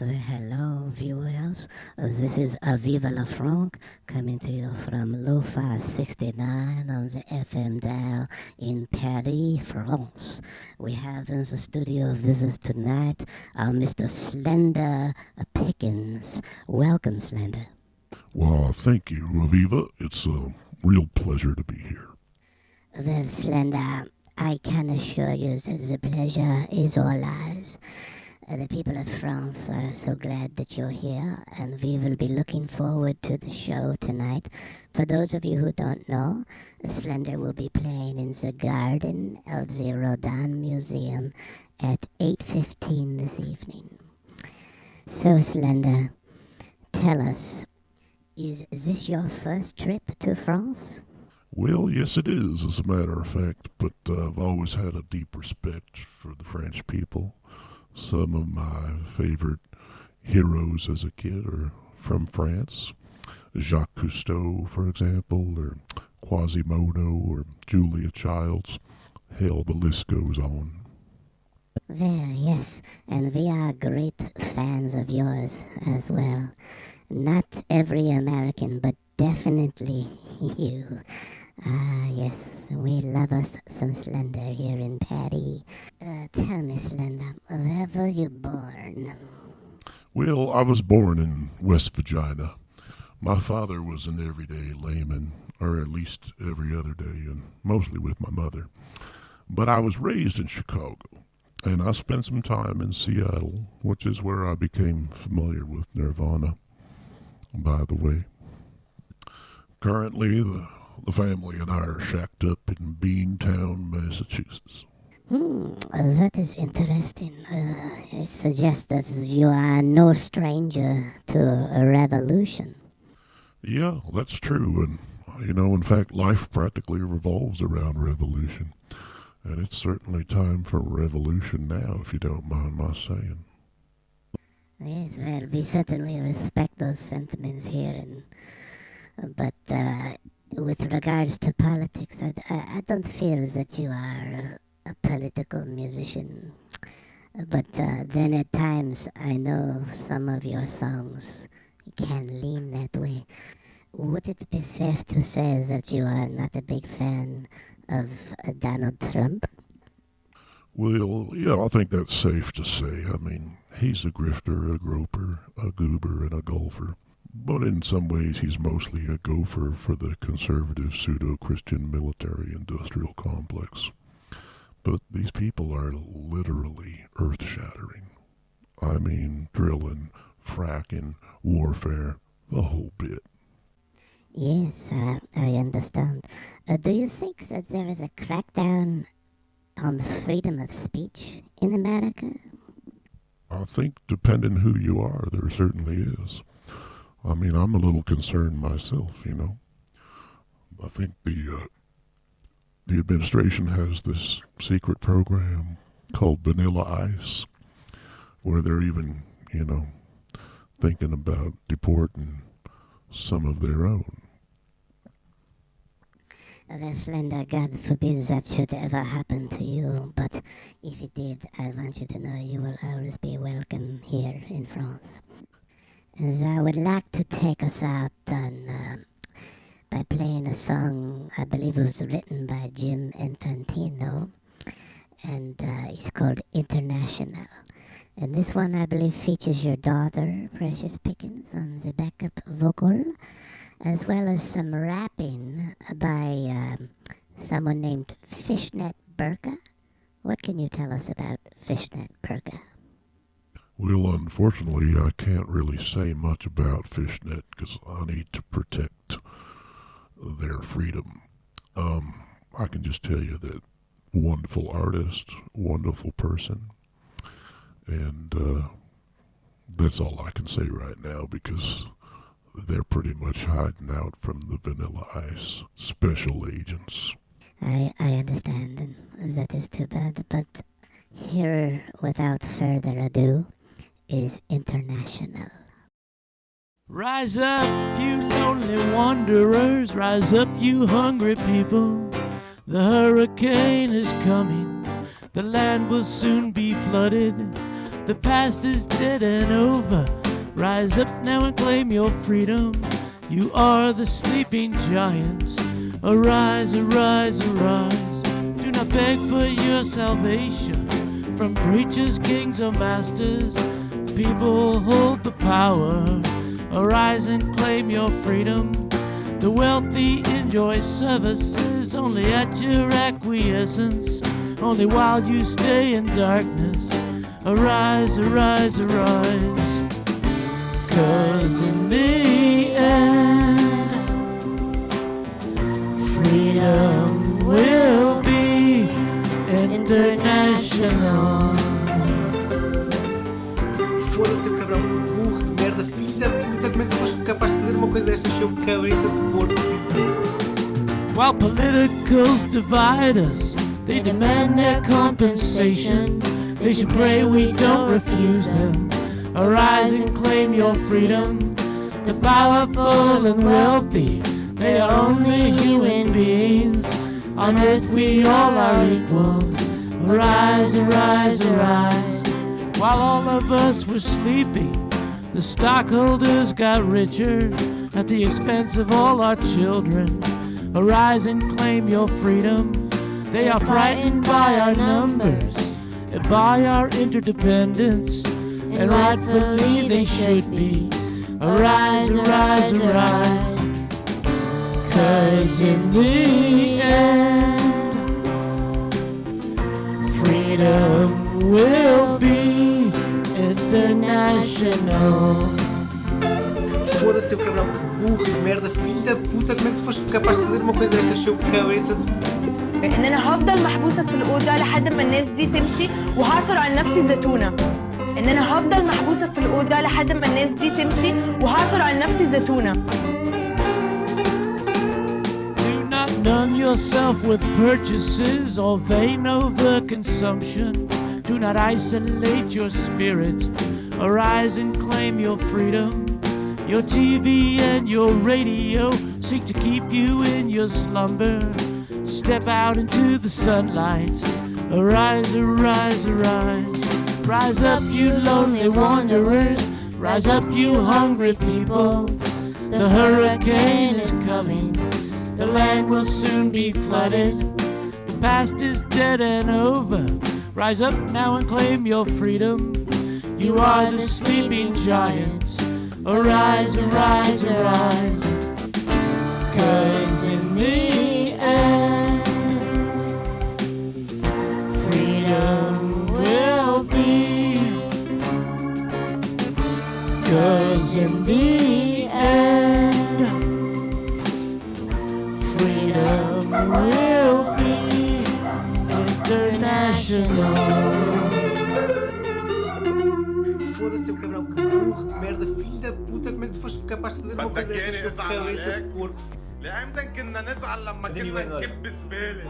Hello, viewers. This is Aviva LeFranc coming to you from Lo-Fi 69 on the FM dial in Paris, France. We have in the studio visits tonight Mr. Slender Pickens. Welcome, Slender. Well, thank you, Aviva. It's a real pleasure to be here. Well, Slender, I can assure you that the pleasure is all ours. The people of France are so glad that you're here, and we will be looking forward to the show tonight. For those of you who don't know, Slender will be playing in the garden of the Rodin Museum at 8:15 this evening. So, Slender, tell us, is this your first trip to France? Well, yes, it is, as a matter of fact, but I've always had a deep respect for the French people. Some of my favorite heroes as a kid are from France. Jacques Cousteau, for example, or Quasimodo, or Julia Childs. Hell, the list goes on. Well, yes, and we are great fans of yours as well. Not every American, but definitely you. Ah, yes, we love us some Slender here in Paris. Tell me, Slender, where were you born? Well, I was born in West Virginia. My father was an everyday layman, or at least every other day, and mostly with my mother. But I was raised in Chicago, and I spent some time in Seattle, which is where I became familiar with Nirvana, by the way. Currently, the family and I are shacked up in Beantown, Massachusetts. That is interesting. It suggests that you are no stranger to a revolution. Yeah, that's true, and in fact, life practically revolves around revolution. And it's certainly time for revolution now, if you don't mind my saying. Yes, well, we certainly respect those sentiments here, but with regards to politics, I don't feel that you are a political musician. But then at times, I know some of your songs can lean that way. Would it be safe to say that you are not a big fan of Donald Trump? Well, yeah, I think that's safe to say. I mean, he's a grifter, a groper, a goober, and a golfer. But in some ways, he's mostly a gopher for the conservative pseudo Christian military industrial complex. But these people are literally earth shattering. I mean, drilling, fracking, warfare, the whole bit. Yes, I understand. Do you think that there is a crackdown on the freedom of speech in America? I think, depending who you are, there certainly is. I mean, I'm a little concerned myself. I think the administration has this secret program called Vanilla Ice, where they're even, thinking about deporting some of their own. Well, Slender, God forbid that should ever happen to you, but if it did, I want you to know you will always be welcome here in France. As I would like to take us out by playing a song I believe it was written by Jim Infantino, and it's called International. And this one I believe features your daughter, Precious Pickens, on the backup vocal, as well as some rapping by someone named Fishnet Burka. What can you tell us about Fishnet Burka? Well, unfortunately, I can't really say much about Fishnet because I need to protect their freedom. I can just tell you that wonderful artist, wonderful person, and that's all I can say right now because they're pretty much hiding out from the Vanilla Ice special agents. I understand, and that is too bad, but here, without further ado, is International. Rise up, you lonely wanderers. Rise up, you hungry people. The hurricane is coming. The land will soon be flooded. The past is dead and over. Rise up now and claim your freedom. You are the sleeping giants. Arise, arise, arise. Do not beg for your salvation from preachers, kings, or masters. People hold the power. Arise and claim your freedom. The wealthy enjoy services only at your acquiescence, only while you stay in darkness. Arise, arise, arise. 'Cause in the end, freedom will be international. Foda-se, o cabrão, burro de merda, filho da puta, como é que tu foste capaz de fazer uma coisa destas, seu cabeça de porco, filho? While politicals divide us, they demand their compensation. They should pray we don't refuse them. Arise and claim your freedom. The powerful and wealthy, they are only human beings. On earth we all are equal. Arise, arise, arise. While all of us were sleeping, the stockholders got richer at the expense of all our children. Arise and claim your freedom. They are frightened by our numbers and by our interdependence, and rightfully they should be. Arise, arise, arise. 'Cause in the end, freedom will be international. Foda-se, seu cabrão, burro de merda, filho da puta, como é que tu foste capaz de fazer uma coisa destas, seu cabeça de... ان انا هفضل محبوسه في الاوضه لحد ما الناس دي تمشي وهعصر على نفسي زيتونه. ان انا هفضل محبوسه في الاوضه لحد ما الناس دي تمشي وهعصر على نفسي زيتونه. Do not numb yourself with purchases or vain overconsumption. Do not isolate your spirit. Arise and claim your freedom. Your TV and your radio seek to keep you in your slumber. Step out into the sunlight. Arise, arise, arise. Rise up, you lonely wanderers. Rise up, you hungry people. The hurricane is coming. The land will soon be flooded. The past is dead and over. Rise up now and claim your freedom. You are the sleeping giants. Arise, arise, arise. 'Cause in the end, freedom will be. 'Cause in the end, freedom will be international. Foda-se, seu cabrão, que burro de merda, filho da puta, como é que tu foste capaz de fazer uma coisa destas, seu cabeça de porco? لامتى كنا نزعل لما كنا نكب زبالة